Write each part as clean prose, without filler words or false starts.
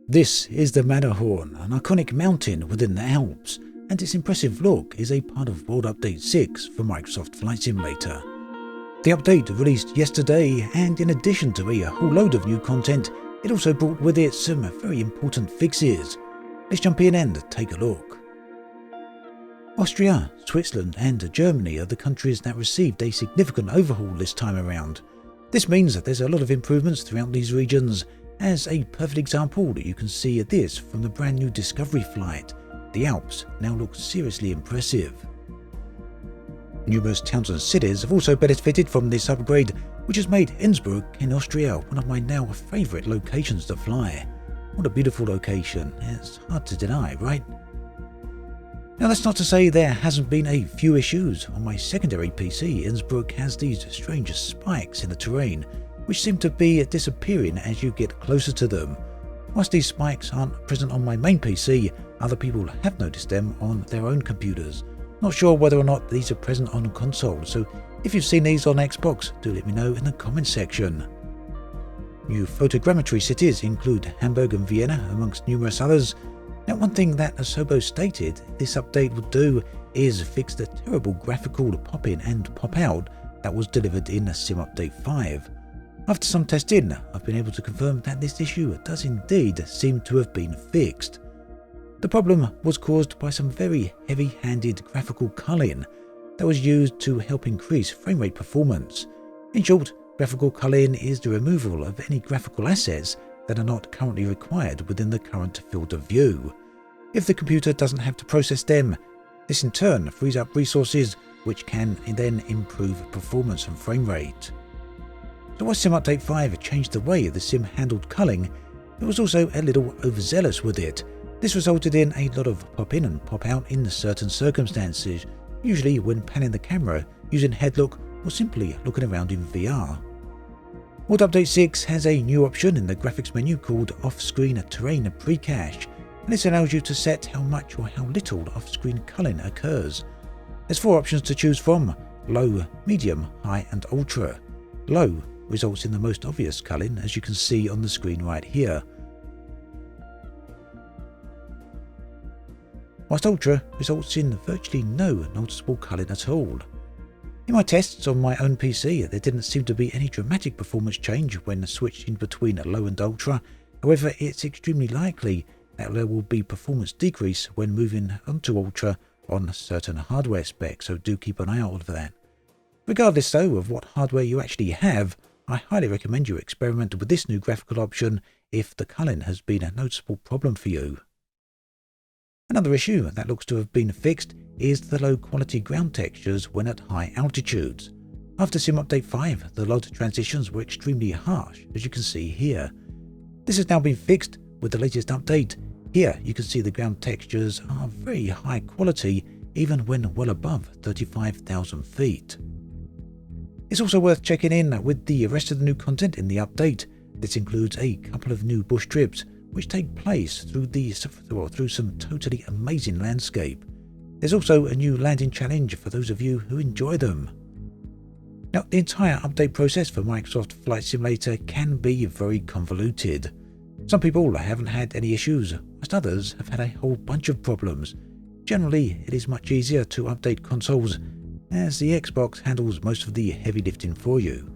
This is the Matterhorn, an iconic mountain within the Alps, and its impressive look is a part of World Update 6 for Microsoft Flight Simulator. The update released yesterday, and in addition to a whole load of new content, it also brought with it some very important fixes. Let's jump in and take a look. Austria, Switzerland and Germany are the countries that received a significant overhaul this time around. This means that there's a lot of improvements throughout these regions. As a perfect example, you can see this from the brand new Discovery flight. The Alps now look seriously impressive. Numerous towns and cities have also benefited from this upgrade, which has made Innsbruck in Austria one of my now favourite locations to fly. What a beautiful location, it's hard to deny, right? Now that's not to say there hasn't been a few issues. On my secondary PC, Innsbruck has these strange spikes in the terrain, which seem to be disappearing as you get closer to them. Whilst these spikes aren't present on my main PC, other people have noticed them on their own computers. Not sure whether or not these are present on console, so if you've seen these on Xbox, do let me know in the comments section. New photogrammetry cities include Hamburg and Vienna, amongst numerous others. Now, one thing that Asobo stated this update would do is fix the terrible graphical pop-in and pop-out that was delivered in Sim Update 5. After some testing, I've been able to confirm that this issue does indeed seem to have been fixed. The problem was caused by some very heavy-handed graphical culling that was used to help increase frame rate performance. In short, graphical culling is the removal of any graphical assets that are not currently required within the current field of view. If the computer doesn't have to process them, this in turn frees up resources which can then improve performance and frame rate. So while Sim Update 5 changed the way the sim handled culling, it was also a little overzealous with it. This resulted in a lot of pop-in and pop-out in certain circumstances, usually when panning the camera, using head look, or simply looking around in VR. World Update 6 has a new option in the graphics menu called Off-Screen Terrain Pre-Cache, and this allows you to set how much or how little off-screen culling occurs. There's 4 options to choose from: low, medium, high and ultra. Low results in the most obvious culling, as you can see on the screen right here, whilst ultra results in virtually no noticeable culling at all. In my tests on my own PC, there didn't seem to be any dramatic performance change when switching between low and ultra. However, it's extremely likely that there will be performance decrease when moving onto ultra on certain hardware specs, so do keep an eye out for that. Regardless though of what hardware you actually have, I highly recommend you experiment with this new graphical option if the culling has been a noticeable problem for you. Another issue that looks to have been fixed is the low quality ground textures when at high altitudes. After Sim Update 5, the LOD transitions were extremely harsh, as you can see here. This has now been fixed with the latest update. Here you can see the ground textures are very high quality even when well above 35,000 feet. It's also worth checking in with the rest of the new content in the update. This includes a couple of new bush trips which take place through some totally amazing landscape. There's also a new landing challenge for those of you who enjoy them. Now, the entire update process for Microsoft Flight Simulator can be very convoluted. Some people haven't had any issues, whilst others have had a whole bunch of problems. Generally, it is much easier to update consoles, as the Xbox handles most of the heavy lifting for you.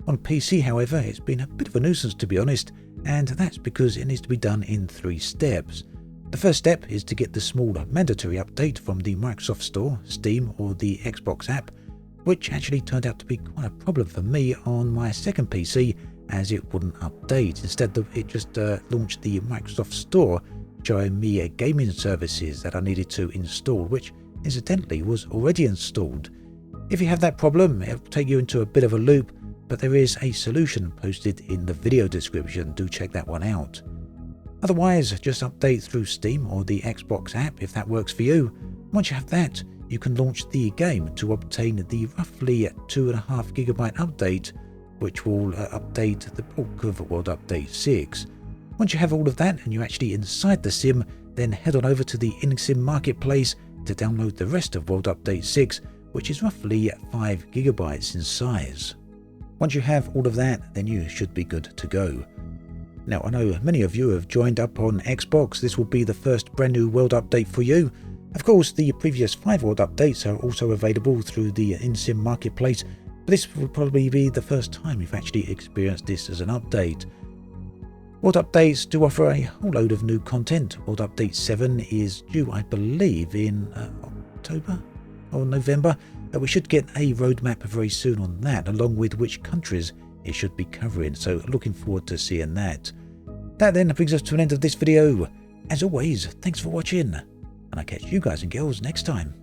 On PC, however, it's been a bit of a nuisance, to be honest, and that's because it needs to be done in 3 steps. The first step is to get the small mandatory update from the Microsoft Store, Steam or the Xbox app, which actually turned out to be quite a problem for me on my second PC, as it wouldn't update. Instead, it just launched the Microsoft Store, showing me gaming services that I needed to install, which incidentally was already installed. If you have that problem, it'll take you into a bit of a loop, but there is a solution posted in the video description. Do check that one out. Otherwise, just update through Steam or the Xbox app if that works for you. Once you have that, you can launch the game to obtain the roughly 2.5 GB update, which will update the bulk of World Update 6. Once you have all of that and you're actually inside the sim, then head on over to the in-sim marketplace to download the rest of World Update 6, which is roughly 5 GB in size. Once you have all of that, then you should be good to go. Now, I know many of you have joined up on Xbox. This will be the first brand new world update for you. Of course, the previous 5 world updates are also available through the in-sim marketplace, but this will probably be the first time you've actually experienced this as an update. World updates do offer a whole load of new content. World Update 7 is due, I believe, in October or November. We should get a roadmap very soon on that, along with which countries it should be covering, so looking forward to seeing that. That then brings us to an end of this video. As always, thanks for watching, and I'll catch you guys and girls next time.